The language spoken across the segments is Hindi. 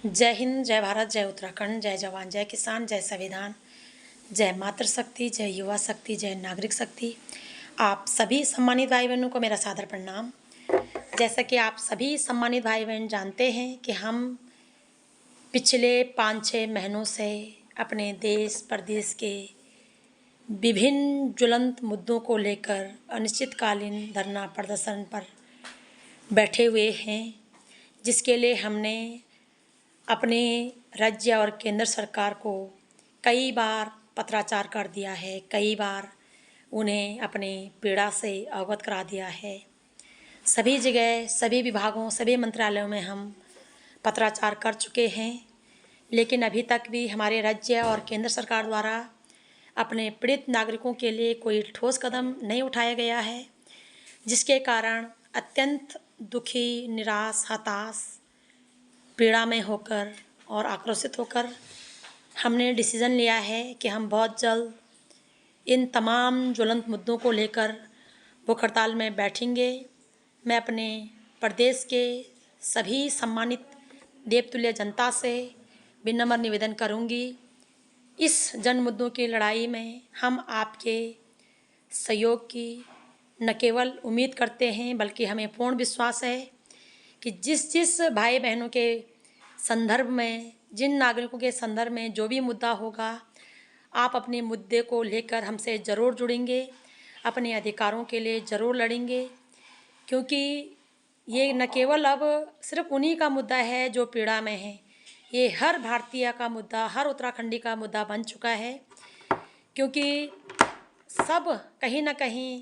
जय हिंद, जय भारत, जय उत्तराखंड, जय जवान, जय किसान, जय संविधान, जय मातृशक्ति, जय युवा शक्ति, जय नागरिक शक्ति। आप सभी सम्मानित भाई बहनों को मेरा सादर प्रणाम। जैसा कि आप सभी सम्मानित भाई बहन जानते हैं कि हम पिछले 5-6 महीनों से अपने देश प्रदेश के विभिन्न ज्वलंत मुद्दों को लेकर अनिश्चितकालीन धरना प्रदर्शन पर बैठे हुए हैं, जिसके लिए हमने अपने राज्य और केंद्र सरकार को कई बार पत्राचार कर दिया है, कई बार उन्हें अपने पीड़ा से अवगत करा दिया है। सभी जगह, सभी विभागों, सभी मंत्रालयों में हम पत्राचार कर चुके हैं, लेकिन अभी तक भी हमारे राज्य और केंद्र सरकार द्वारा अपने पीड़ित नागरिकों के लिए कोई ठोस कदम नहीं उठाया गया है, जिसके कारण अत्यंत दुखी, निराश, हताश, पीड़ा में होकर और आक्रोशित होकर हमने डिसीज़न लिया है कि हम बहुत जल्द इन तमाम ज्वलंत मुद्दों को लेकर भूख हड़ताल में बैठेंगे। मैं अपने प्रदेश के सभी सम्मानित देवतुल्य जनता से विनम्र निवेदन करूंगी, इस जन मुद्दों की लड़ाई में हम आपके सहयोग की न केवल उम्मीद करते हैं, बल्कि हमें पूर्ण विश्वास है कि जिस भाई बहनों के संदर्भ में, जिन नागरिकों के संदर्भ में जो भी मुद्दा होगा, आप अपने मुद्दे को लेकर हमसे ज़रूर जुड़ेंगे, अपने अधिकारों के लिए ज़रूर लड़ेंगे, क्योंकि ये न केवल अब सिर्फ उन्हीं का मुद्दा है जो पीड़ा में है, ये हर भारतीय का मुद्दा, हर उत्तराखंडी का मुद्दा बन चुका है, क्योंकि सब कहीं ना कहीं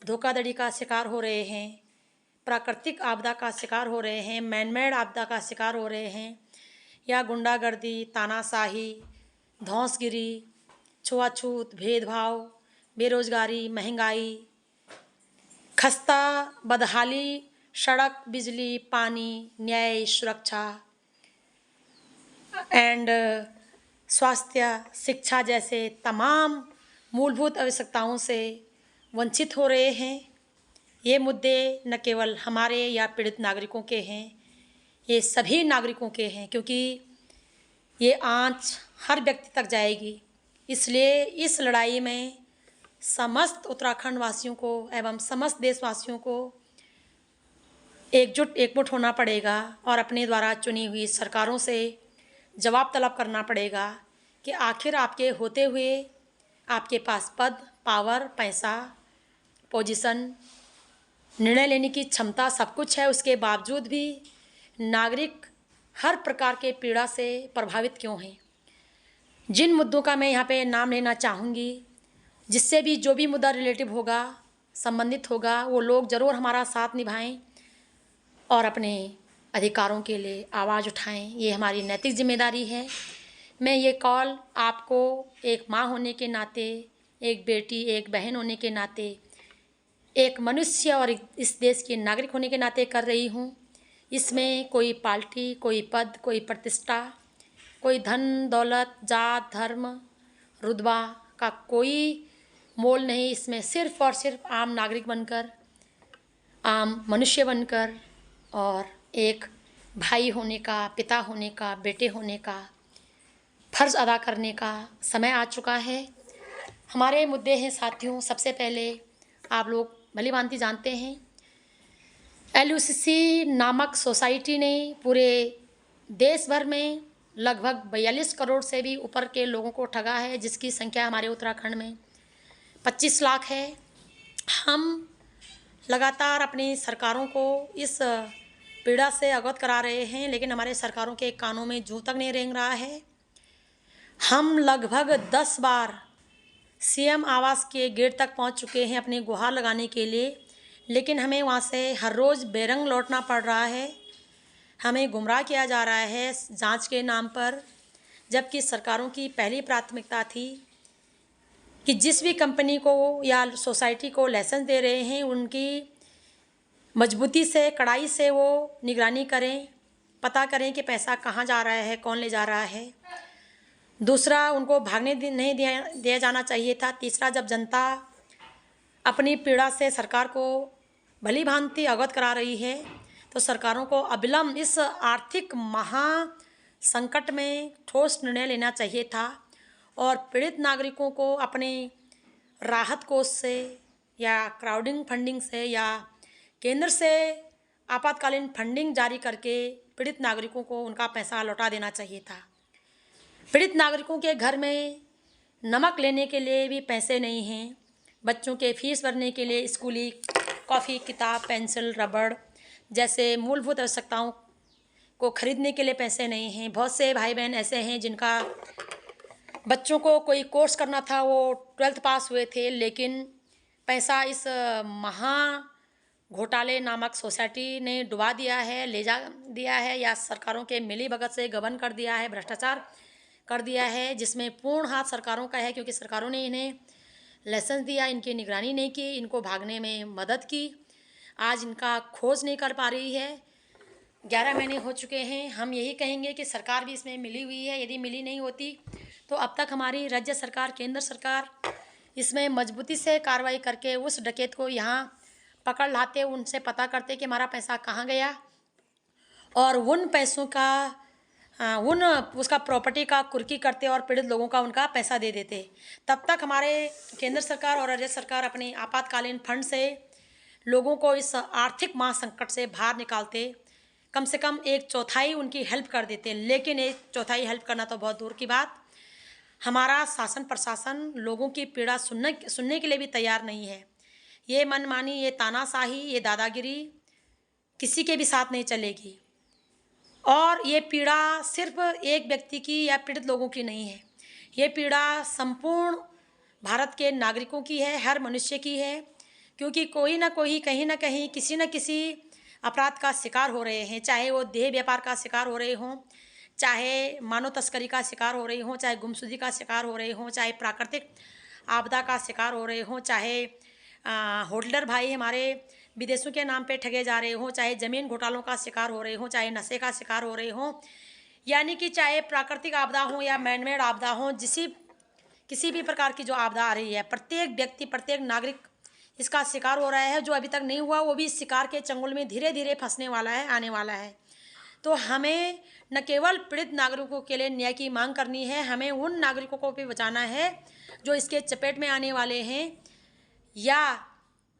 धोखाधड़ी का शिकार हो रहे हैं, प्राकृतिक आपदा का शिकार हो रहे हैं, मैनमेड आपदा का शिकार हो रहे हैं, या गुंडागर्दी, तानाशाही, धौंसगिरी, छुआछूत, भेदभाव, बेरोजगारी, महंगाई, खस्ता बदहाली, सड़क, बिजली, पानी, न्याय, सुरक्षा एंड स्वास्थ्य, शिक्षा जैसे तमाम मूलभूत आवश्यकताओं से वंचित हो रहे हैं। ये मुद्दे न केवल हमारे या पीड़ित नागरिकों के हैं, ये सभी नागरिकों के हैं, क्योंकि ये आंच हर व्यक्ति तक जाएगी। इसलिए इस लड़ाई में समस्त उत्तराखंड वासियों को एवं समस्त देशवासियों को एकजुट होना पड़ेगा और अपने द्वारा चुनी हुई सरकारों से जवाब तलब करना पड़ेगा कि आखिर आपके होते हुए आपके पास पद, पावर, पैसा, पोजीशन, निर्णय लेने की क्षमता सब कुछ है, उसके बावजूद भी नागरिक हर प्रकार के पीड़ा से प्रभावित क्यों हैं। जिन मुद्दों का मैं यहाँ पे नाम लेना चाहूँगी, जिससे भी जो भी मुद्दा रिलेटिव होगा, संबंधित होगा, वो लोग ज़रूर हमारा साथ निभाएं और अपने अधिकारों के लिए आवाज़ उठाएं। ये हमारी नैतिक जिम्मेदारी है। मैं ये कॉल आपको एक माँ होने के नाते, एक बेटी, एक बहन होने के नाते, एक मनुष्य और इस देश के नागरिक होने के नाते कर रही हूँ। इसमें कोई पार्टी, कोई पद, कोई प्रतिष्ठा, कोई धन दौलत, जात, धर्म, रुतबा का कोई मोल नहीं। इसमें सिर्फ और सिर्फ आम नागरिक बनकर, आम मनुष्य बनकर और एक भाई होने का, पिता होने का, बेटे होने का फर्ज अदा करने का समय आ चुका है। हमारे मुद्दे हैं साथियों, सबसे पहले आप लोग भली भांति जानते हैं, LUCC नामक सोसाइटी ने पूरे देश भर में लगभग 42 करोड़ से भी ऊपर के लोगों को ठगा है, जिसकी संख्या हमारे उत्तराखंड में 25 लाख है। हम लगातार अपनी सरकारों को इस पीड़ा से अवगत करा रहे हैं, लेकिन हमारे सरकारों के कानों में जूं तक नहीं रेंग रहा है। हम लगभग 10 बार CM आवास के गेट तक पहुंच चुके हैं अपनी गुहार लगाने के लिए, लेकिन हमें वहां से हर रोज़ बेरंग लौटना पड़ रहा है। हमें गुमराह किया जा रहा है जांच के नाम पर, जबकि सरकारों की पहली प्राथमिकता थी कि जिस भी कंपनी को या सोसाइटी को लाइसेंस दे रहे हैं, उनकी मजबूती से, कड़ाई से वो निगरानी करें, पता करें कि पैसा कहाँ जा रहा है, कौन ले जा रहा है। दूसरा, उनको भागने नहीं दिया जाना चाहिए था। तीसरा, जब जनता अपनी पीड़ा से सरकार को भली भांति अवगत करा रही है, तो सरकारों को अविलंब इस आर्थिक संकट में ठोस निर्णय लेना चाहिए था और पीड़ित नागरिकों को अपने राहत कोष से या क्राउडिंग फंडिंग से या केंद्र से आपातकालीन फंडिंग जारी करके पीड़ित नागरिकों को उनका पैसा लौटा देना चाहिए था। पीड़ित नागरिकों के घर में नमक लेने के लिए भी पैसे नहीं हैं, बच्चों के फीस भरने के लिए स्कूली कॉफ़ी, किताब, पेंसिल, रबड़ जैसे मूलभूत आवश्यकताओं को खरीदने के लिए पैसे नहीं हैं। बहुत से भाई बहन ऐसे हैं जिनका बच्चों को कोई कोर्स करना था, वो 12th पास हुए थे, लेकिन पैसा इस महा घोटाले नामक सोसाइटी ने डुबा दिया है, ले जा दिया है, या सरकारों के मिली भगत से गबन कर दिया है, भ्रष्टाचार कर दिया है, जिसमें पूर्ण हाथ सरकारों का है, क्योंकि सरकारों ने इन्हें लाइसेंस दिया, इनकी निगरानी नहीं की, इनको भागने में मदद की। आज इनका खोज नहीं कर पा रही है। 11 महीने हो चुके हैं। हम यही कहेंगे कि सरकार भी इसमें मिली हुई है। यदि मिली नहीं होती तो अब तक हमारी राज्य सरकार, केंद्र सरकार इसमें मजबूती से कार्रवाई करके उस डकैत को यहाँ पकड़ लाते, उनसे पता करते कि हमारा पैसा कहाँ गया और उन पैसों का उसका प्रॉपर्टी का कुर्की करते और पीड़ित लोगों का उनका पैसा दे देते। तब तक हमारे केंद्र सरकार और राज्य सरकार अपनी आपातकालीन फंड से लोगों को इस आर्थिक महासंकट से बाहर निकालते, कम से कम 1/4 उनकी हेल्प कर देते। लेकिन 1/4 हेल्प करना तो बहुत दूर की बात, हमारा शासन प्रशासन लोगों की पीड़ा सुनने के लिए भी तैयार नहीं है। ये मनमानी, ये तानाशाही, ये दादागिरी किसी के भी साथ नहीं चलेगी। और ये पीड़ा सिर्फ एक व्यक्ति की या पीड़ित लोगों की नहीं है, ये पीड़ा संपूर्ण भारत के नागरिकों की है, हर मनुष्य की है, क्योंकि कोई ना कोई कहीं ना कहीं किसी न किसी अपराध का शिकार हो रहे हैं, चाहे वो देह व्यापार का शिकार हो रहे हों, चाहे मानव तस्करी का शिकार हो रहे हों, चाहे गुमशुदगी का शिकार हो रहे हों, चाहे प्राकृतिक आपदा का शिकार हो रहे हों, चाहे होल्डर भाई हमारे विदेशों के नाम पे ठगे जा रहे हों, चाहे ज़मीन घोटालों का शिकार हो रहे हों, चाहे नशे का शिकार हो रहे हों, यानी कि चाहे प्राकृतिक आपदा हो या मैनमेड आपदा हो, किसी भी प्रकार की जो आपदा आ रही है, प्रत्येक व्यक्ति, प्रत्येक नागरिक इसका शिकार हो रहा है। जो अभी तक नहीं हुआ वो भी इस शिकार के चंगुल में धीरे धीरे फंसने वाला है, आने वाला है। तो हमें न केवल पीड़ित नागरिकों के लिए न्याय की मांग करनी है, हमें उन नागरिकों को भी बचाना है जो इसके चपेट में आने वाले हैं, या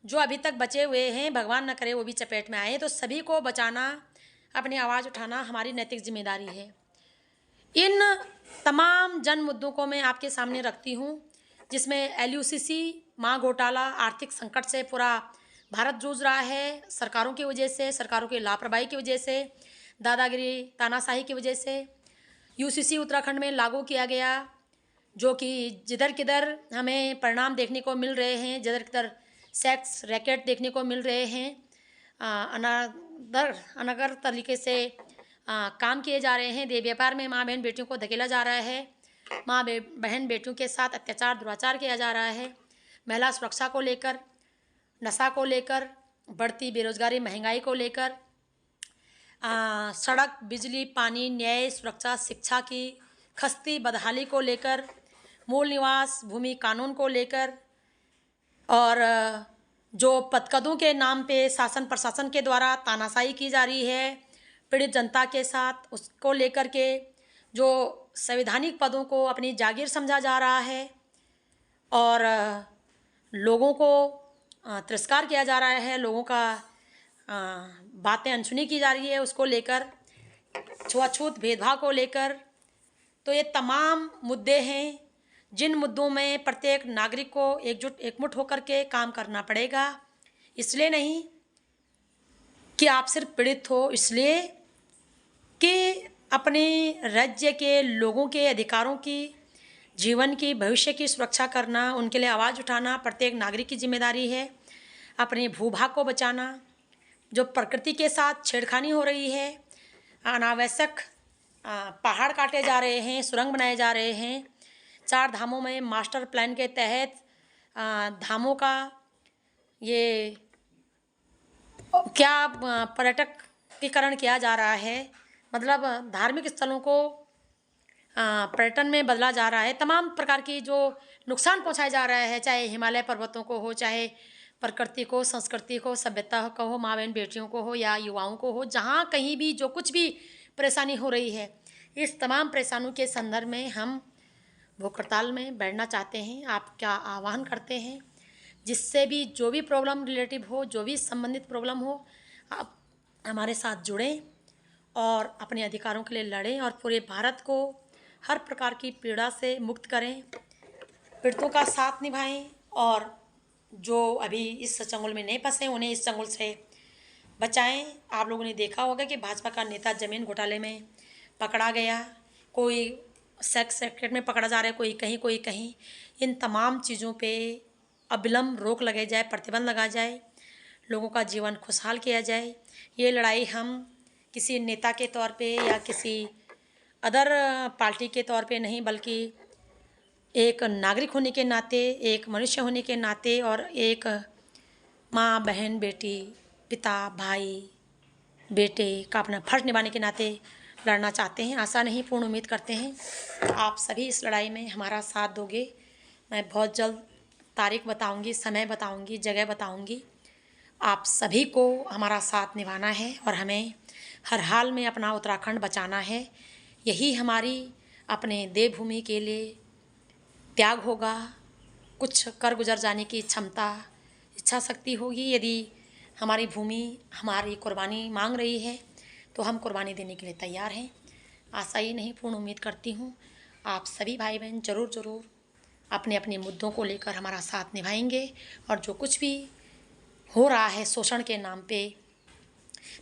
जो अभी तक बचे हुए हैं, भगवान न करे वो भी चपेट में आए। तो सभी को बचाना, अपनी आवाज़ उठाना हमारी नैतिक जिम्मेदारी है। इन तमाम जन मुद्दों को मैं आपके सामने रखती हूँ, जिसमें LUCC, मां घोटाला, आर्थिक संकट से पूरा भारत जूझ रहा है, सरकारों की वजह से, सरकारों की लापरवाही की वजह से, दादागिरी, तानाशाही की वजह से। UCC उत्तराखंड में लागू किया गया, जो कि जिधर किधर हमें परिणाम देखने को मिल रहे हैं, जिधर किधर सेक्स रैकेट देखने को मिल रहे हैं, अनगर तरीके से काम किए जा रहे हैं, देह व्यापार में माँ बहन बेटियों को धकेला जा रहा है, माँ बहन बेटियों के साथ अत्याचार दुराचार किया जा रहा है, महिला सुरक्षा को लेकर, नशा को लेकर, बढ़ती बेरोजगारी, महंगाई को लेकर, सड़क, बिजली, पानी, न्याय, सुरक्षा, शिक्षा की खस्ती बदहाली को लेकर, मूल निवास भूमि कानून को लेकर, और जो पदकदों के नाम पे शासन प्रशासन के द्वारा तानाशाही की जा रही है पीड़ित जनता के साथ, उसको लेकर के जो संवैधानिक पदों को अपनी जागीर समझा जा रहा है और लोगों को तिरस्कार किया जा रहा है, लोगों का बातें अनसुनी की जा रही है, उसको लेकर, छुआछूत भेदभाव को लेकर। तो ये तमाम मुद्दे हैं जिन मुद्दों में प्रत्येक नागरिक को एकमुठ होकर के काम करना पड़ेगा। इसलिए नहीं कि आप सिर्फ पीड़ित हो, इसलिए कि अपने राज्य के लोगों के अधिकारों की, जीवन की, भविष्य की सुरक्षा करना, उनके लिए आवाज़ उठाना प्रत्येक नागरिक की जिम्मेदारी है। अपने भूभाग को बचाना, जो प्रकृति के साथ छेड़खानी हो रही है, अनावश्यक पहाड़ काटे जा रहे हैं, सुरंग बनाए जा रहे हैं, 4 धामों में मास्टर प्लान के तहत धामों का ये क्या पर्यटकीकरण किया जा रहा है, मतलब धार्मिक स्थलों को पर्यटन में बदला जा रहा है। तमाम प्रकार की जो नुकसान पहुंचाया जा रहा है, चाहे हिमालय पर्वतों को हो, चाहे प्रकृति को, संस्कृति को, सभ्यता को हो, माँ बहन बेटियों को हो या युवाओं को हो, जहाँ कहीं भी जो कुछ भी परेशानी हो रही है, इस तमाम परेशानियों के संदर्भ में हम भूख हड़ताल में बैठना चाहते हैं। आपका आह्वान करते हैं, जिससे भी जो भी प्रॉब्लम रिलेटिव हो, जो भी संबंधित प्रॉब्लम हो, आप हमारे साथ जुड़ें और अपने अधिकारों के लिए लड़ें और पूरे भारत को हर प्रकार की पीड़ा से मुक्त करें, पीड़ितों का साथ निभाएं और जो अभी इस चंगुल में नहीं फंसे उन्हें इस चंगुल से बचाएं। आप लोगों ने देखा होगा कि भाजपा का नेता जमीन घोटाले में पकड़ा गया, कोई सेक्स रैकेट में पकड़ा जा रहा है, कोई कहीं। इन तमाम चीज़ों पे अविलंब रोक लगाई जाए, प्रतिबंध लगा जाए, लोगों का जीवन खुशहाल किया जाए। ये लड़ाई हम किसी नेता के तौर पे या किसी अदर पार्टी के तौर पे नहीं, बल्कि एक नागरिक होने के नाते, एक मनुष्य होने के नाते और एक माँ, बहन, बेटी, पिता, भाई, बेटे का अपना फर्ज निभाने के नाते लड़ना चाहते हैं। आशा नहीं, पूर्ण उम्मीद करते हैं आप सभी इस लड़ाई में हमारा साथ दोगे। मैं बहुत जल्द तारीख बताऊंगी, समय बताऊंगी, जगह बताऊंगी। आप सभी को हमारा साथ निभाना है और हमें हर हाल में अपना उत्तराखंड बचाना है। यही हमारी अपने देवभूमि के लिए त्याग होगा, कुछ कर गुजर जाने की क्षमता, इच्छा शक्ति होगी। यदि हमारी भूमि हमारी कुर्बानी मांग रही है तो हम कुर्बानी देने के लिए तैयार हैं। आशा ही नहीं, पूर्ण उम्मीद करती हूँ आप सभी भाई बहन ज़रूर अपने अपने मुद्दों को लेकर हमारा साथ निभाएंगे और जो कुछ भी हो रहा है शोषण के नाम पे,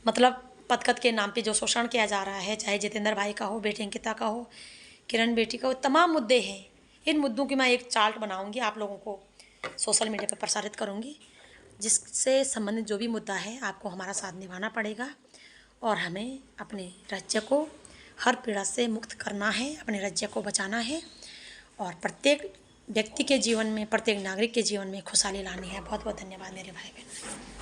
मतलब पदकत के नाम पे जो शोषण किया जा रहा है, चाहे जितेंद्र भाई का हो, बेटी अंकिता का हो, किरण बेटी का हो, तमाम मुद्दे हैं। इन मुद्दों की मैं एक चार्ट बनाऊंगी, आप लोगों को सोशल मीडिया पर प्रसारित करूंगी, जिससे संबंधित जो भी मुद्दा है आपको हमारा साथ निभाना पड़ेगा और हमें अपने राज्य को हर पीड़ा से मुक्त करना है, अपने राज्य को बचाना है और प्रत्येक व्यक्ति के जीवन में, प्रत्येक नागरिक के जीवन में खुशहाली लानी है। बहुत बहुत धन्यवाद मेरे भाई बहन।